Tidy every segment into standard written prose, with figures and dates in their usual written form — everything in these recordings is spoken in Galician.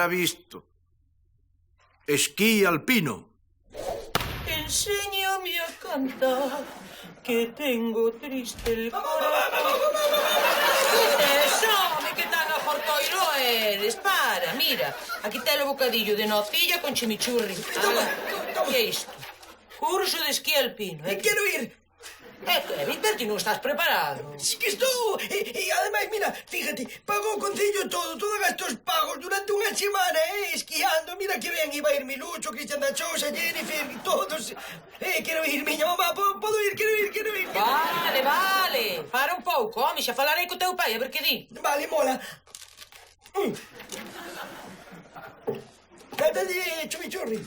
hubiera visto. Esquí alpino. Enséñame a cantar, que tengo triste el corazón. Home, que tan aportoiro eres. Para, mira, aquí ten o bocadillo de nocilla con chimichurri. Que é isto? Curso de esquí alpino. Quero ir. Kevin, pero ti non estás preparado. Sí que estou. E ademais, mira, fíjate, pago o concello todo gastos pagos durante unha semana, esquiando. Mira que ben iba a ir Milucho, Cristian da Chosa, Jennifer, todos. Quero ir, miña mamá, podo ir, quero ir. Vale. Para un pouco, home, xa falarei co teu pai, a ver que di. Vale, mola. Trata de chimichurri.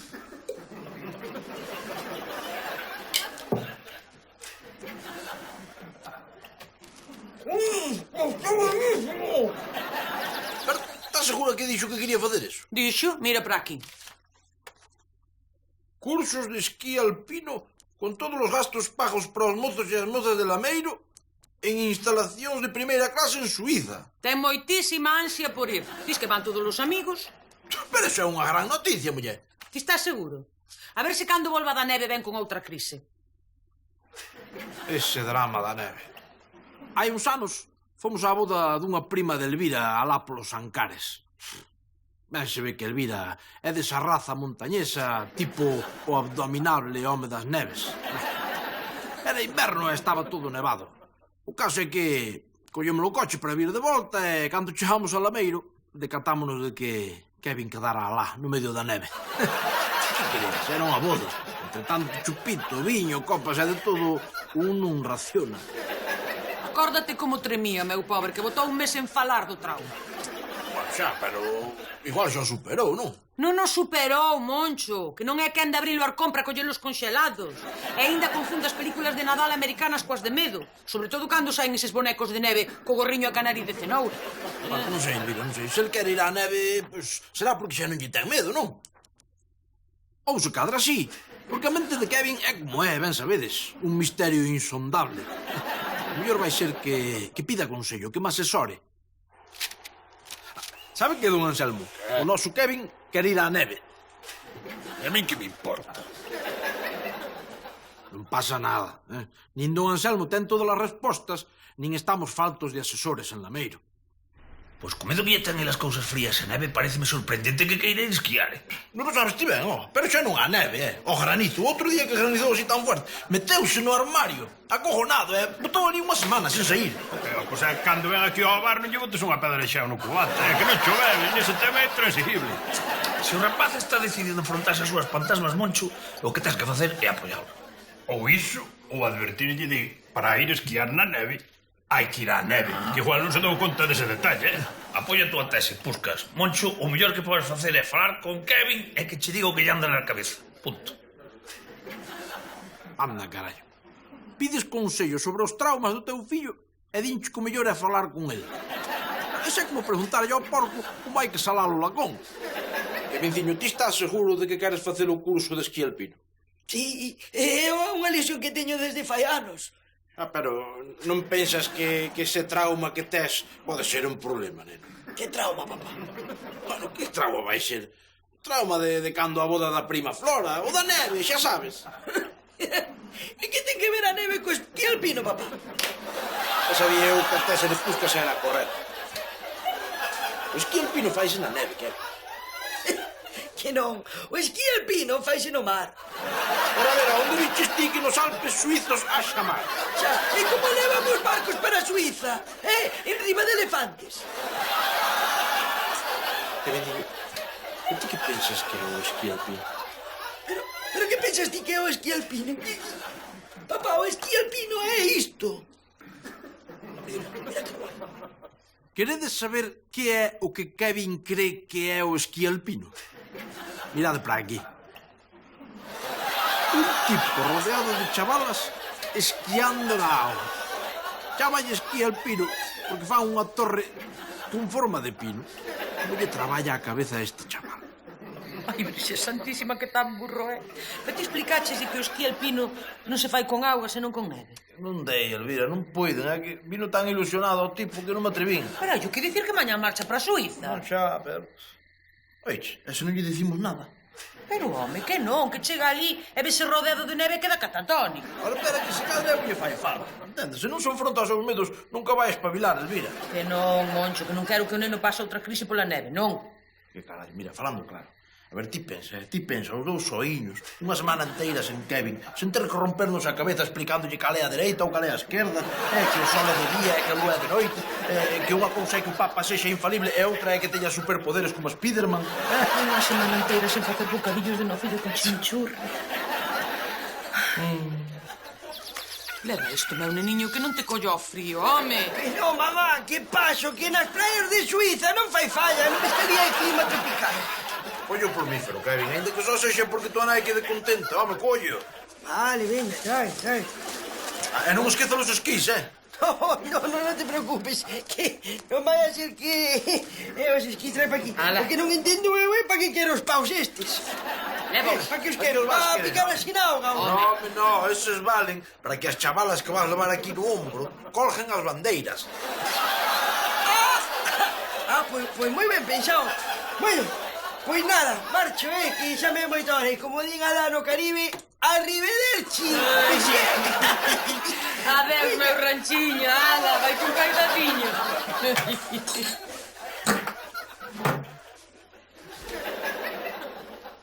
Pero estás segura que dixo que quería facer eso? Dixo, mira para aquí. Cursos de esquí alpino con todos os gastos pagos para os mozos e as mozas de Lameiro en instalacións de primeira clase en Suiza. Ten moitísima ansia por ir. Dis que van todos os amigos. Pero eso é unha gran noticia, muller. Ti estás seguro? A ver se cando volva da neve ven con outra crise. Ese drama da neve. Hai uns anos fomos á boda dunha prima de Elvira alá polos Ancares. Ben se ve que Elvira é desa raza montañesa tipo o abdominable home das neves. Era inverno e estaba todo nevado. O caso é que collemos o coche para vir de volta e cando chegamos a Lameiro decatámonos de que Kevin quedara alá no medio da neve. Que queres? Era unha boda. Entre tanto chupito, viño, copas e de todo, un non raciona. Acórdate como tremía, meu pobre, que botou un mes en falar do trauma. Bueno, xa, pero igual xa superou, non? Non nos superou, Moncho, que non é quen de abrir o arcón para collelos congelados. E aínda confunde as películas de Nadal americanas coas de medo, sobre todo cando saen eses bonecos de neve co gorriño e canariz de cenoura. Bueno, non sei, Elvira, non sei. Se el quer ir á neve, pois será porque xa non lle ten medo, non? Ou se cadra así, porque a mente de Kevin é como é, ben sabedes, un misterio insondable. O mellor vai ser que pida consello, que me asesore. Sabe que, don Anselmo? O noso Kevin quer ir á neve. E a min que me importa? Non pasa nada, Nin don Anselmo ten todas as respostas, nin estamos faltos de asesores en Lameiro. Pois co medo que lle ten as cousas frías e neve, pareceme sorprendente que queira ir esquiar, Non sabes ti ben, pero xa non há neve, O granizo, outro día que granizou así tan fuerte, meteuse no armario, acojonado, botou ali unha semana sen sair. Pois é, cando ven aquí ao bar non lle botes unha pedra xa no cubate, que non chove, nese tema é transigible. Se o rapaz está decidido a enfrontarse as súas fantasmas, Moncho, o que tens que facer é apoiálo. Ou iso, ou advertirlle de para ir esquiar na neve, hai que ir á neve, que igual non se dou conta dese detalle, Apoia a túa tese, Puscas. Moncho, o mellor que podes facer é falar con Kevin e que che diga o que lle anda na cabeza. Punto. Anda, carallo. Pides consello sobre os traumas do teu fillo e dinche que o mellor é falar con el. Ese é como preguntarlle ao porco como hai que salar o lacón. E, vinciño, ti estás seguro de que queres facer o curso de esquí alpino? Sí, é unha lesión que teño desde fai anos. Pero non pensas que ese trauma que tes pode ser un problema, neno? Que trauma, papá? Bueno, que trauma vai ser? Trauma de cando a boda da prima Flora, o da neve, xa sabes. E que ten que ver a neve co esquí alpino, papá? E sabía eu que a tese de Puscas era correcta. O esquí alpino faise na neve, que Que non, o esquí alpino faise no mar. Pero a ver, onde diches ti que nos Alpes suizos haxa mar? Xa, e como levamos barcos para Suiza? En riba de elefantes. E ti que pensas que é o esquí alpino? Pero que pensas ti que é o esquí alpino? Papá, o esquí alpino é isto. Mira que guai. Queredes saber que é o que Kevin cree que é o esquí alpino? Mirade para aquí. Un tipo rodeado de chavalas esquiando na auga. Chámalle esquí alpino porque fan unha torre con forma de pino. Como lle traballa a cabeza a este chaval? Ai, Virxe Santísima, que tan burro é. Pero ti explicaches que o esquí alpino non se fai con auga, senón con neve. Non dei, Elvira, non poiden. É que vino tan ilusionado ao tipo que non me atrevín. Pero hai que dicir que mañá marcha para Suiza. Non xa, pero... Oiche, eso non lle dicimos nada. Pero, home, que non, que chega ali e vese rodeado de neve e queda catatónico. Ora, espera, que se cadra eu lle fai falta. Entendes? Se non son fronte aos seus medos, nunca vai espabilar, Elvira. Que non, Moncho, que non quero que o neno pase outra crise pola neve, non. Que carallo, mira, falando claro. A ver, ti pensa, os dous soíños, unha semana inteira sen Kevin, sen ter que rompernos a cabeza explicándolle cal é a dereita ou cal é a esquerda, que o sol é de día e que a lúa é de noite, que unha cousa é que o Papa sexa infalible e outra é que teña superpoderes como Spiderman. Unha semana inteira sen facer bocadillos de nocillo con chimichurri. Leva isto, meu neniño, que non te collo ao frío, home. No, mamá, que paso, que nas praias de Suiza non fai falla, non estaría en clima tropical. Collo plumífero, Kevin, ainda que só sexa porque tua nai quede contenta, home, collo. Vale, venga, trae. E non esqueza os esquís, No te preocupes, que non vai a ser que os esquís trae pa aquí. Ala. O que non entendo eu é pa que quero os paus estes. Leva. Pa que os quero? Va a picar así na auga. No, esos valen para que as chavalas que vas levar aquí no ombro colgen as bandeiras. Pues moi ben pensado. Bueno, pois nada, marcho, que xa me moito hora. E como diga lá no Caribe, arrivederci. Adeus, meu ranchiño, ala, vai con caidadiño.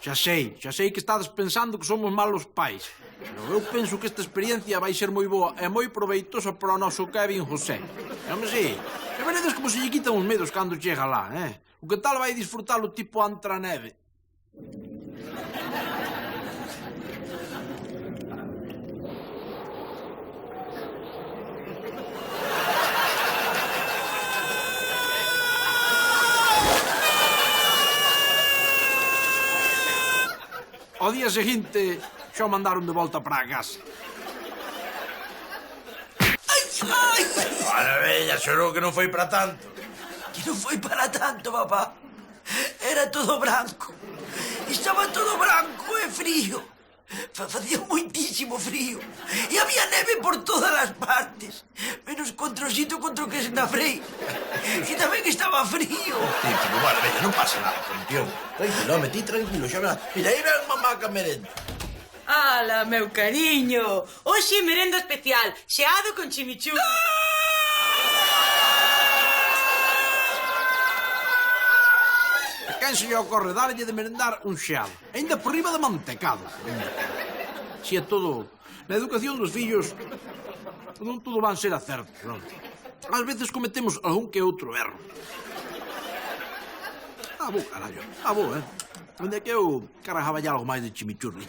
Xa sei que estades pensando que somos malos pais. Pero eu penso que esta experiencia vai ser moi boa e moi proveitosa para o noso Kevin José. Home, si. E veredes como se lle quitan os medos cando chega lá, O que tal vai disfrutalo tipo antra neve. Ao día seguinte, xa o mandaron de volta para a casa. Ai! Para, bella, xorou que non foi para tanto. Que non foi para tanto, papá. Era todo branco. Estaba todo branco e frío. Facía moitísimo frío. E había neve por todas as partes. Menos contra o sitio contra o que se na frei. E tamén estaba frío. Típico, vale, bella, non pasa nada, campeón. Tranquilo, home, ti tranquilo, xa verás. Mira, aí ven mamá que merenda. Ala, meu cariño. Hoxe merenda especial, xeado con chimichurri. A quen se lle ocorre darlle de merendar un xeado, ainda por riba de mantecado. Si é todo... Na educación dos fillos non todo van ser acertos, non? Ás veces cometemos algún que outro erro. Carallo. Onde é que eu carajaba ya algo máis de chimichurri?